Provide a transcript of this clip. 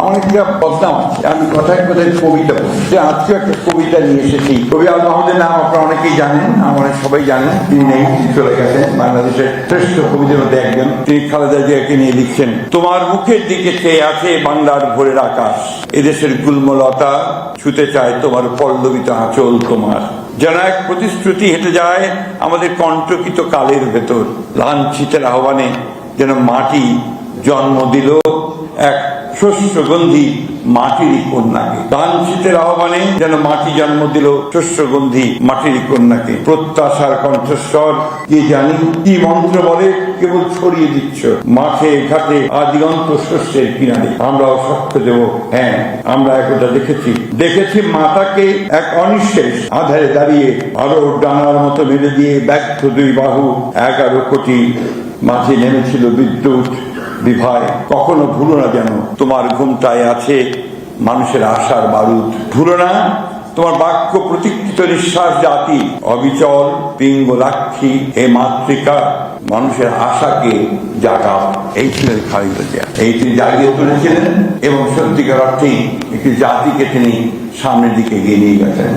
অনেকটা বদনাম আছে। আমি কথায় কথায় কবিতা বলছি, আজকে একটা কবিতা নিয়ে এসেছি। কবি আল মাহমুদের নাম আপনারা অনেকেই জানেন, আমরা সবাই জানেন। তিনি নেই, তিনি চলে গেছেন। বাংলাদেশের শ্রেষ্ঠ কবিদের মধ্যে একজন। তিনি খালেদা জিয়াকে নিয়ে লিখছেন, তোমার মুখের দিকে চেয়ে আছে বাংলার ভোরের আকাশ, এদেশের গুল্মলতা ছুতে চায় তোমার পল্লবিত আঁচল তোমার। যেন এক প্রতিশ্রুতি হেঁটে যায় আমাদের কণ্টকিত কালের ভেতর। লাঞ্ছিতের আহ্বানে যেন মাটি জন্ম দিল এক শস্যগন্ধি মাটিরই কন্যাকে। লাঞ্ছিতের আহ্বানে যেন মাটি জন্ম দিল শস্যগন্ধি মাটিরই কন্যাকে। প্রত্যাশার কণ্ঠস্বর কে জানি কি মন্ত্র বলে কেবল ছড়িয়ে দিচ্ছ মাঠে ঘাটে আদিগন্ত শস্যের কিনারে। আমরাও সাক্ষ্য দেব, হ্যাঁ আমরা একদা দেখেছি মাতাকে এক অনিঃশেষ আধারে দাঁড়িয়ে আরো ডানার মতো মেলে দিয়ে ব্যর্থ দুই বাহু 11 কোটি মাঝে নেমেছিল বিদ্যুৎ বিভয়। কখনো ভুলো না যেন তোমার ঘুমটায় আছে মানুষের আশার বারুদ। ভুলো না তোমার বাক্য প্রতীক্ষিত নিঃশ্বাস জাতি অবিচল পিঙ্গলাক্ষী হে মাতৃকা মানুষের আশাকে জাগাও। এই ছিলেন খালেদা জিয়া। এই তিনি জাগিয়ে তুলেছিলেন এবং সত্যিকার অর্থেই একটি জাতিকে তিনি সামনের দিকে এগিয়ে নিয়ে গেছেন।